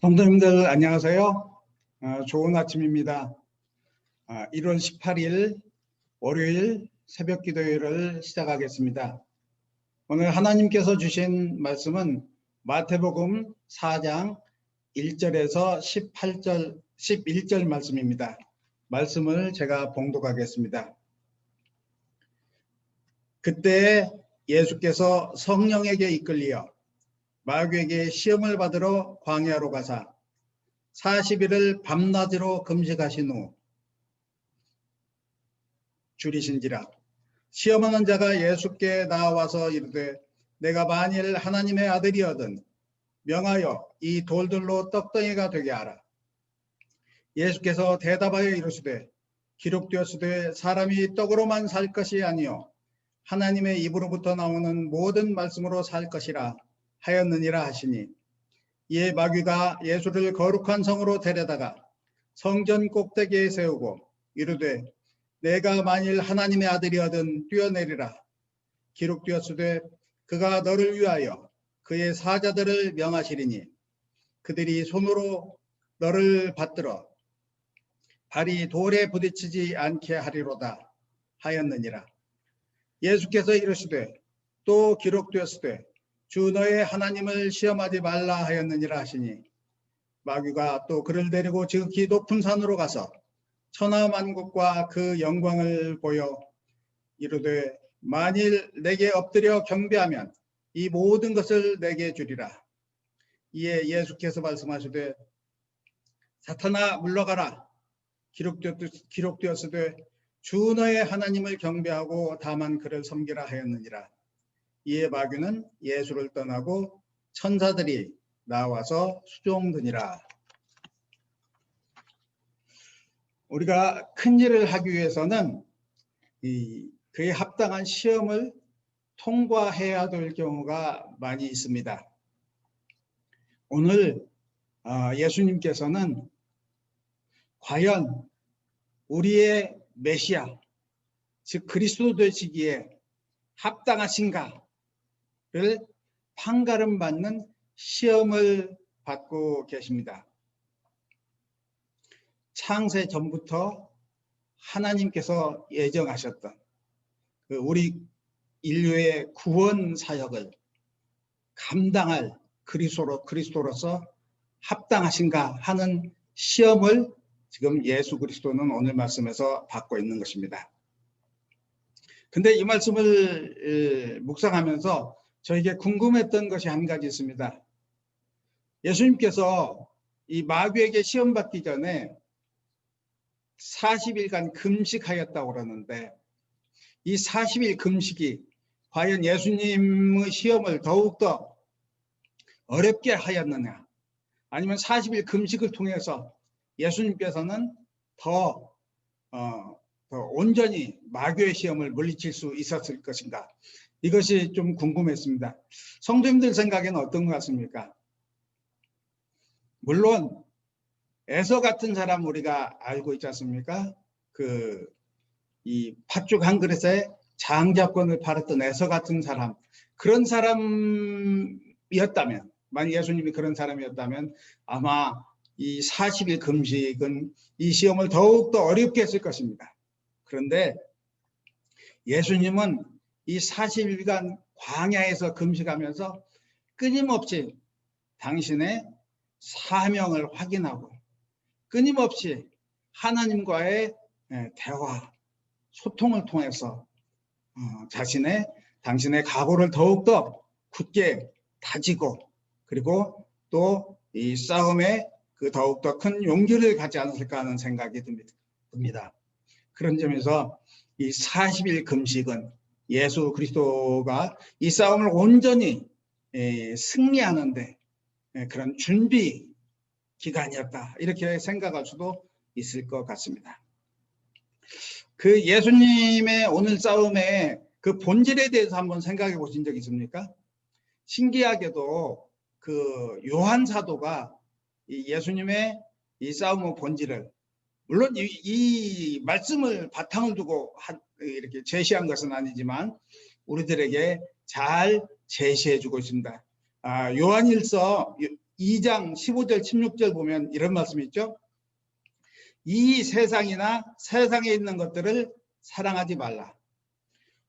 성도님들 안녕하세요. 좋은 아침입니다. 1월 18일 월요일 새벽 기도회를 시작하겠습니다. 오늘 하나님께서 주신 말씀은 마태복음 4장 1절에서 11절 말씀입니다. 말씀을 제가 봉독하겠습니다. 그때 예수께서 성령에게 이끌리어 마귀에게 시험을 받으러 광야로 가사 40일을 밤낮으로 금식하신 후 줄이신지라. 시험하는 자가 예수께 나와서 이르되 내가 만일 하나님의 아들이거든 명하여 이 돌들로 떡덩이가 되게 하라. 예수께서 대답하여 이르시되 기록되었으되 사람이 떡으로만 살 것이 아니요 하나님의 입으로부터 나오는 모든 말씀으로 살 것이라 하였느니라 하시니, 이에 마귀가 예수를 거룩한 성으로 데려다가 성전 꼭대기에 세우고 이르되 내가 만일 하나님의 아들이거든 뛰어내리라. 기록되었으되 그가 너를 위하여 그의 사자들을 명하시리니 그들이 손으로 너를 받들어 발이 돌에 부딪히지 않게 하리로다 하였느니라. 예수께서 이르시되 또 기록되었으되 주 너의 하나님을 시험하지 말라 하였느니라 하시니, 마귀가 또 그를 데리고 지극히 높은 산으로 가서 천하만국과 그 영광을 보여 이르되 만일 내게 엎드려 경배하면 이 모든 것을 내게 주리라. 이에 예수께서 말씀하시되 사탄아 물러가라. 기록되었으되 주 너의 하나님을 경배하고 다만 그를 섬기라 하였느니라. 이에 마귀는 예수를 떠나고 천사들이 나와서 수종드니라. 우리가 큰 일을 하기 위해서는 그에 합당한 시험을 통과해야 될 경우가 많이 있습니다. 오늘 예수님께서는 과연 우리의 메시아, 즉 그리스도 되시기에 합당하신가 를 판가름받는 시험을 받고 계십니다. 창세 전부터 하나님께서 예정하셨던 우리 인류의 구원 사역을 감당할 그리스도로서 합당하신가 하는 시험을 지금 예수 그리스도는 오늘 말씀에서 받고 있는 것입니다. 근데 이 말씀을 묵상하면서 저에게 궁금했던 것이 한 가지 있습니다. 예수님께서 이 마귀에게 시험 받기 전에 40일간 금식하였다고 그러는데, 이 40일 금식이 과연 예수님의 시험을 더욱더 어렵게 하였느냐, 아니면 40일 금식을 통해서 예수님께서는 더 온전히 마귀의 시험을 물리칠 수 있었을 것인가, 이것이 좀 궁금했습니다. 성도님들 생각에는 어떤 것 같습니까? 물론 에서 같은 사람 우리가 알고 있지 않습니까? 이 팥죽 한 그릇에 장자권을 팔았던 에서 같은 사람, 그런 사람이었다면, 만약 예수님이 그런 사람이었다면 아마 이 40일 금식은 이 시험을 더욱더 어렵게 했을 것입니다. 그런데 예수님은 이 40일간 광야에서 금식하면서 끊임없이 당신의 사명을 확인하고 끊임없이 하나님과의 대화, 소통을 통해서 당신의 각오를 더욱더 굳게 다지고, 그리고 또 이 싸움에 더욱더 큰 용기를 갖지 않았을까 하는 생각이 듭니다. 그런 점에서 이 40일 금식은 예수 그리스도가 이 싸움을 온전히 승리하는데 그런 준비 기간이었다, 이렇게 생각할 수도 있을 것 같습니다. 그 예수님의 오늘 싸움의 그 본질에 대해서 한번 생각해 보신 적 있습니까? 신기하게도 요한 사도가 이 예수님의 이 싸움의 본질을, 물론 이 말씀을 바탕을 두고 이렇게 제시한 것은 아니지만 우리들에게 잘 제시해 주고 있습니다. 요한일서 2장 15절 16절 보면 이런 말씀이 있죠. 이 세상이나 세상에 있는 것들을 사랑하지 말라.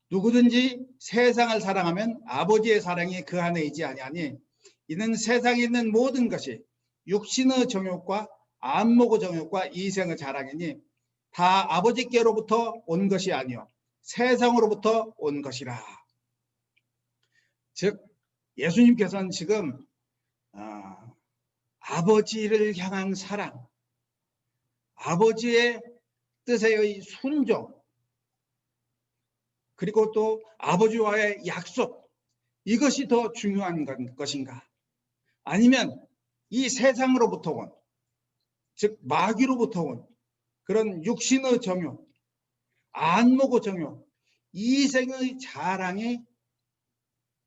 누구든지 세상을 사랑하면 아버지의 사랑이 그 안에 있지 아니하니 이는 세상에 있는 모든 것이 육신의 정욕과 안목의 정욕과 이생의 자랑이니 다 아버지께로부터 온 것이 아니요 세상으로부터 온 것이라. 즉 예수님께서는 지금 아버지를 향한 사랑, 아버지의 뜻의 순종, 그리고 또 아버지와의 약속, 이것이 더 중요한 것인가? 아니면 이 세상으로부터 온, 즉 마귀로부터 온 그런 육신의 정욕, 안목의 정욕, 이생의 자랑이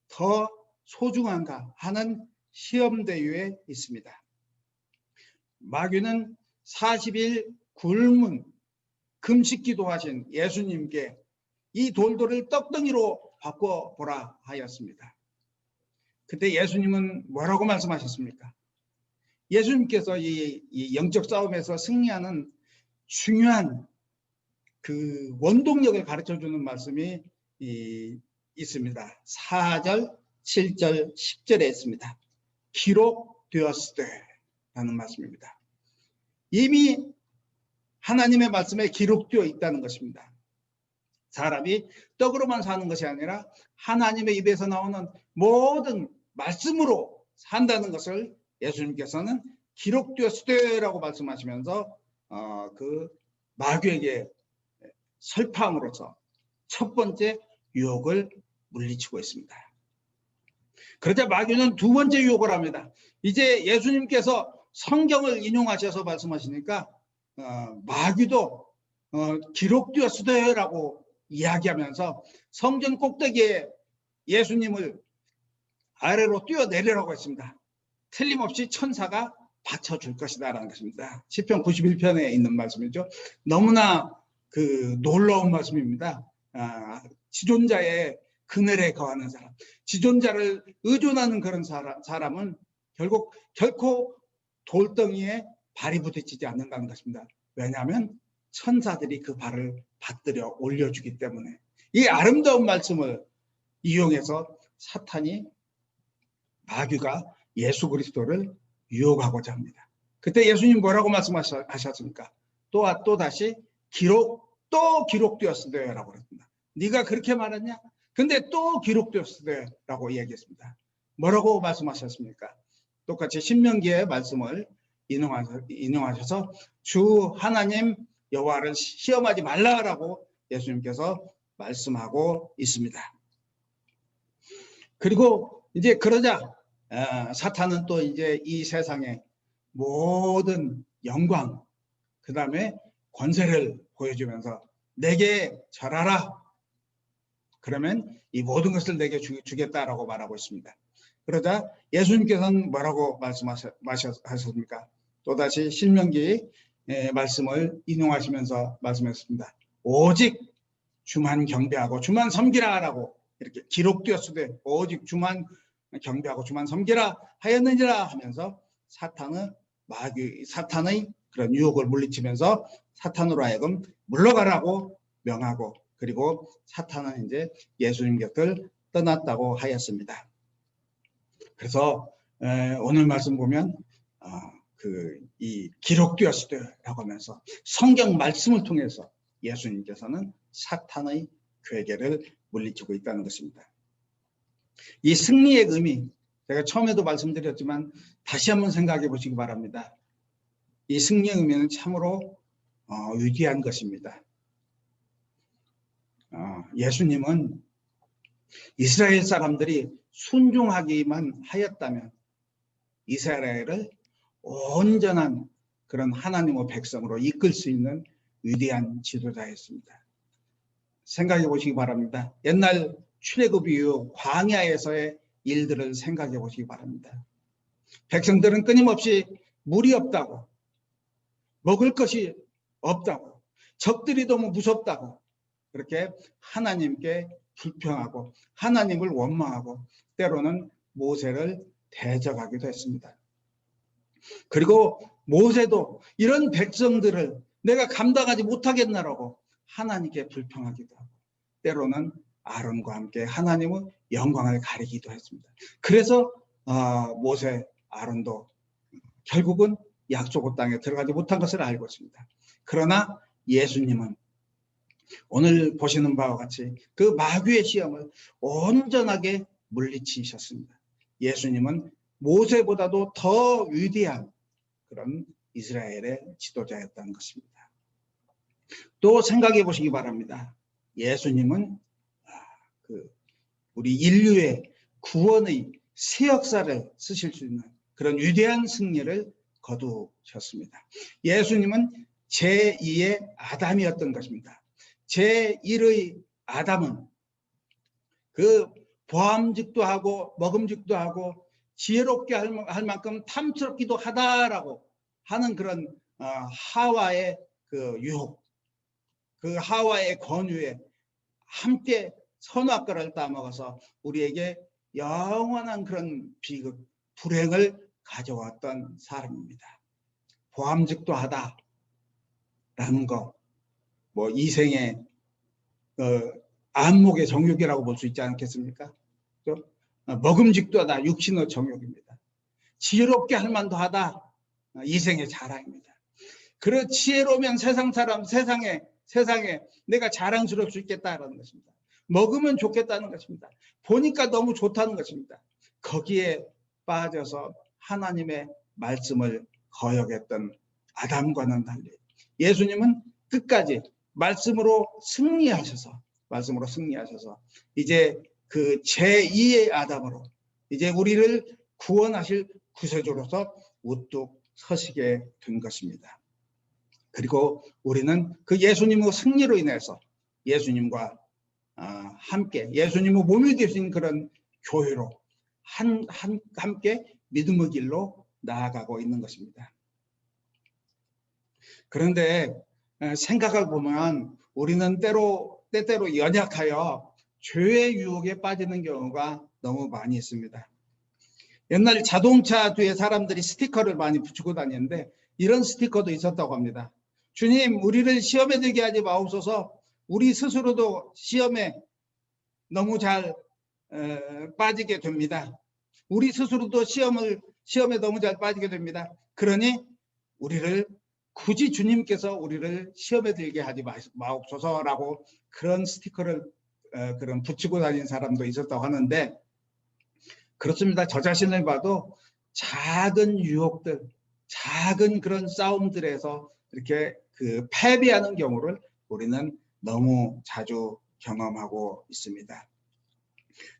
더 소중한가 하는 시험대유에 있습니다. 마귀는 40일 굶은 금식 기도하신 예수님께 이 돌들을 떡덩이로 바꿔보라 하였습니다. 그때 예수님은 뭐라고 말씀하셨습니까? 예수님께서 이 영적 싸움에서 승리하는 중요한 그 원동력을 가르쳐주는 말씀이 있습니다. 4절, 7절, 10절에 있습니다. 기록되었으되 라는 말씀입니다. 이미 하나님의 말씀에 기록되어 있다는 것입니다. 사람이 떡으로만 사는 것이 아니라 하나님의 입에서 나오는 모든 말씀으로 산다는 것을 예수님께서는 기록되었으되라고 말씀하시면서 그 마귀에게 설파함으로써 첫 번째 유혹을 물리치고 있습니다. 그러자 마귀는 두 번째 유혹을 합니다. 이제 예수님께서 성경을 인용하셔서 말씀하시니까 마귀도 기록되었으되라고 이야기하면서 성전 꼭대기에 예수님을 아래로 뛰어내리라고 했습니다. 틀림없이 천사가 받쳐줄 것이다 라는 것입니다. 시편 91편에 있는 말씀이죠. 너무나 그 놀라운 말씀입니다. 지존자의 그늘에 거하는 사람, 지존자를 의존하는 그런 사람은 결코 돌덩이에 발이 부딪히지 않는다는 것입니다. 왜냐하면 천사들이 그 발을 받들여 올려주기 때문에. 이 아름다운 말씀을 이용해서 사탄이 마귀가 예수 그리스도를 유혹하고자 합니다. 그때 예수님 뭐라고 말씀하셨습니까? 또다시 기록되었으되라고 그랬습니다. 네가 그렇게 말했냐? 근데 또 기록되었으되라고 얘기했습니다. 뭐라고 말씀하셨습니까? 똑같이 신명기의 말씀을 인용하셔서 주 하나님 여호와를 시험하지 말라라고 예수님께서 말씀하고 있습니다. 그리고 이제 그러자 사탄은 또 이제 이 세상의 모든 영광, 그 다음에 권세를 보여주면서 내게 절하라. 그러면 이 모든 것을 내게 주겠다라고 말하고 있습니다. 그러자 예수님께서는 뭐라고 말씀하셨습니까? 또다시 신명기 말씀을 인용하시면서 말씀했습니다. 오직 주만 경배하고 주만 섬기라 라고 이렇게 기록되었으되 오직 주만 경배하고 주만 섬기라 하였느니라 하면서 사탄의 그런 유혹을 물리치면서 사탄으로 하여금 물러가라고 명하고, 그리고 사탄은 이제 예수님 곁을 떠났다고 하였습니다. 그래서 오늘 말씀 보면 이 기록되었으되라고 하면서 성경 말씀을 통해서 예수님께서는 사탄의 괴계를 물리치고 있다는 것입니다. 이 승리의 의미, 제가 처음에도 말씀드렸지만 다시 한번 생각해 보시기 바랍니다. 이 승리의 의미는 참으로 위대한 것입니다. 예수님은 이스라엘 사람들이 순종하기만 하였다면 이스라엘을 온전한 그런 하나님의 백성으로 이끌 수 있는 위대한 지도자였습니다. 생각해 보시기 바랍니다. 옛날 출애굽 이후 광야에서의 일들을 생각해 보시기 바랍니다. 백성들은 끊임없이 물이 없다고, 먹을 것이 없다고, 적들이 너무 무섭다고 그렇게 하나님께 불평하고 하나님을 원망하고 때로는 모세를 대적하기도 했습니다. 그리고 모세도 이런 백성들을 내가 감당하지 못하겠나라고 하나님께 불평하기도 하고, 때로는 아론과 함께 하나님의 영광을 가리기도 했습니다. 그래서 모세, 아론도 결국은 약속의 땅에 들어가지 못한 것을 알고 있습니다. 그러나 예수님은 오늘 보시는 바와 같이 그 마귀의 시험을 온전하게 물리치셨습니다. 예수님은 모세보다도 더 위대한 그런 이스라엘의 지도자였다는 것입니다. 또 생각해 보시기 바랍니다. 예수님은 우리 인류의 구원의 새 역사를 쓰실 수 있는 그런 위대한 승리를 거두셨습니다. 예수님은 제2의 아담이었던 것입니다. 제1의 아담은 그 보암직도 하고 먹음직도 하고 지혜롭게 할 만큼 탐스럽기도 하다라고 하는 그런 하와의 그 유혹, 그 하와의 권유에 함께 선악과를 따먹어서 우리에게 영원한 그런 비극, 불행을 가져왔던 사람입니다. 보암직도 하다라는 거, 뭐 이생의 안목의 정욕이라고 볼 수 있지 않겠습니까? 먹음직도 하다, 육신의 정욕입니다. 지혜롭게 할 만도 하다, 이생의 자랑입니다. 그런 지혜로우면 세상에 내가 자랑스러울 수 있겠다라는 것입니다. 먹으면 좋겠다는 것입니다. 보니까 너무 좋다는 것입니다. 거기에 빠져서 하나님의 말씀을 거역했던 아담과는 달리 예수님은 끝까지 말씀으로 승리하셔서 이제 그 제2의 아담으로 이제 우리를 구원하실 구세주로서 우뚝 서시게 된 것입니다. 그리고 우리는 그 예수님의 승리로 인해서 예수님과 함께 예수님의 몸이 되신 그런 교회로 함께 믿음의 길로 나아가고 있는 것입니다. 그런데 생각해 보면 우리는 때때로 연약하여 죄의 유혹에 빠지는 경우가 너무 많이 있습니다. 옛날 자동차 뒤에 사람들이 스티커를 많이 붙이고 다니는데 이런 스티커도 있었다고 합니다. 주님, 우리를 시험에 들게 하지 마옵소서. 우리 스스로도 시험에 너무 잘 빠지게 됩니다. 우리 스스로도 시험에 너무 잘 빠지게 됩니다. 그러니 우리를 굳이 주님께서 우리를 시험에 들게 하지 마옵소서라고 그런 스티커를 그런 붙이고 다니는 사람도 있었다고 하는데, 그렇습니다. 저 자신을 봐도 작은 유혹들, 작은 그런 싸움들에서 이렇게 그 패배하는 경우를 우리는 너무 자주 경험하고 있습니다.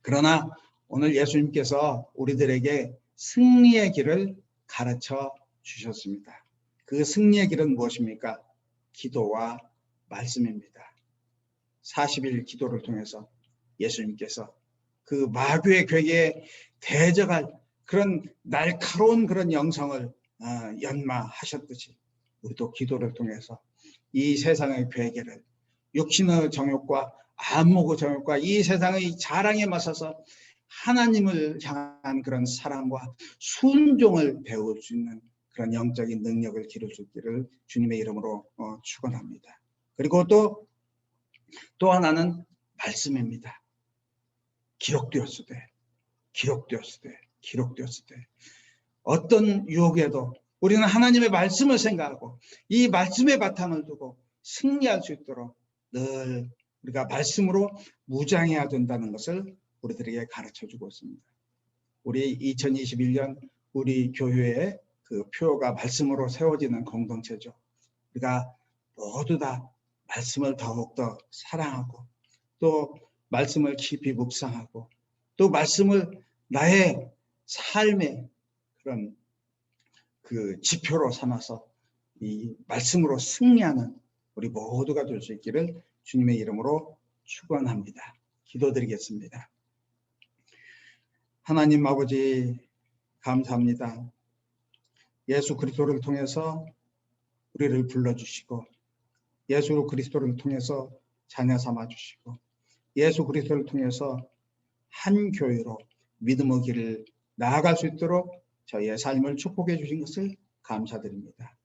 그러나 오늘 예수님께서 우리들에게 승리의 길을 가르쳐 주셨습니다. 그 승리의 길은 무엇입니까? 기도와 말씀입니다. 40일 기도를 통해서 예수님께서 그 마귀의 괴계에 대적할 그런 날카로운 그런 영성을 연마하셨듯이 우리도 기도를 통해서 이 세상의 괴계를, 육신의 정욕과 안목의 정욕과 이 세상의 자랑에 맞서서 하나님을 향한 그런 사랑과 순종을 배울 수 있는 그런 영적인 능력을 기를 수 있기를 주님의 이름으로 축원합니다. 그리고 또 하나는 말씀입니다. 기록되었을 때 어떤 유혹에도 우리는 하나님의 말씀을 생각하고 이 말씀의 바탕을 두고 승리할 수 있도록 늘 우리가 말씀으로 무장해야 된다는 것을 우리들에게 가르쳐주고 있습니다. 우리 2021년 우리 교회의 그 표가 말씀으로 세워지는 공동체죠. 우리가 모두 다 말씀을 더욱더 사랑하고 또 말씀을 깊이 묵상하고 또 말씀을 나의 삶의 그런 그 지표로 삼아서 이 말씀으로 승리하는 우리 모두가 될 수 있기를 주님의 이름으로 축원합니다. 기도드리겠습니다. 하나님 아버지 감사합니다. 예수 그리스도를 통해서 우리를 불러주시고 예수 그리스도를 통해서 자녀 삼아주시고 예수 그리스도를 통해서 한 교회로 믿음의 길을 나아갈 수 있도록 저희의 삶을 축복해 주신 것을 감사드립니다.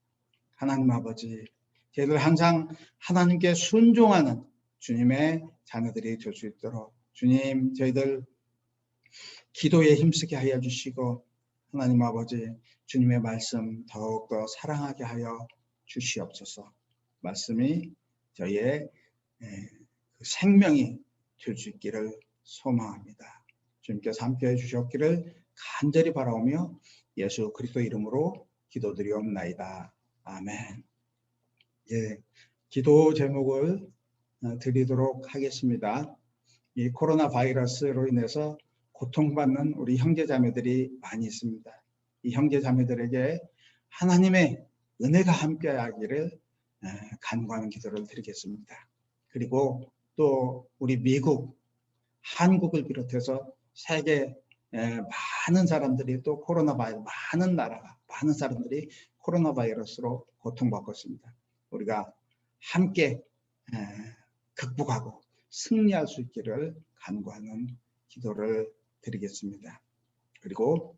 하나님 아버지, 저희들 항상 하나님께 순종하는 주님의 자녀들이 될 수 있도록 주님, 저희들 기도에 힘쓰게 하여 주시고 하나님 아버지, 주님의 말씀 더욱더 사랑하게 하여 주시옵소서. 말씀이 저희의 생명이 될 수 있기를 소망합니다. 주님께서 함께해 주셨기를 간절히 바라오며 예수 그리스도 이름으로 기도드리옵나이다. 아멘. 예, 기도 제목을 드리도록 하겠습니다. 이 코로나 바이러스로 인해서 고통받는 우리 형제자매들이 많이 있습니다. 이 형제자매들에게 하나님의 은혜가 함께하기를 간구하는 기도를 드리겠습니다. 그리고 또 우리 미국, 한국을 비롯해서 세계 많은 사람들이 또 코로나 바이러스, 많은 나라가, 많은 사람들이 코로나 바이러스로 고통받고 있습니다. 우리가 함께 극복하고 승리할 수 있기를 간구하는 기도를 드리겠습니다. 그리고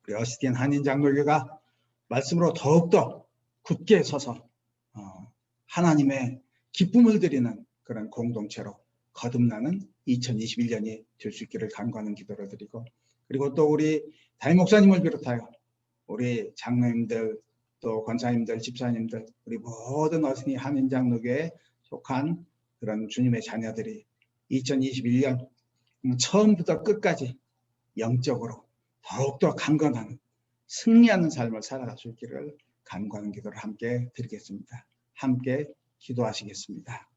우리 어시스틴 한인장로교가 말씀으로 더욱더 굳게 서서 하나님의 기쁨을 드리는 그런 공동체로 거듭나는 2021년이 될 수 있기를 간구하는 기도를 드리고, 그리고 또 우리 담임 목사님을 비롯하여 우리 장로님들, 또 권사님들, 집사님들, 우리 모든 어시스틴 한인장로교에 속한 그런 주님의 자녀들이 2021년 처음부터 끝까지 영적으로 더욱더 강건한 승리하는 삶을 살아갈 수 있기를 간구하는 기도를 함께 드리겠습니다. 함께 기도하시겠습니다.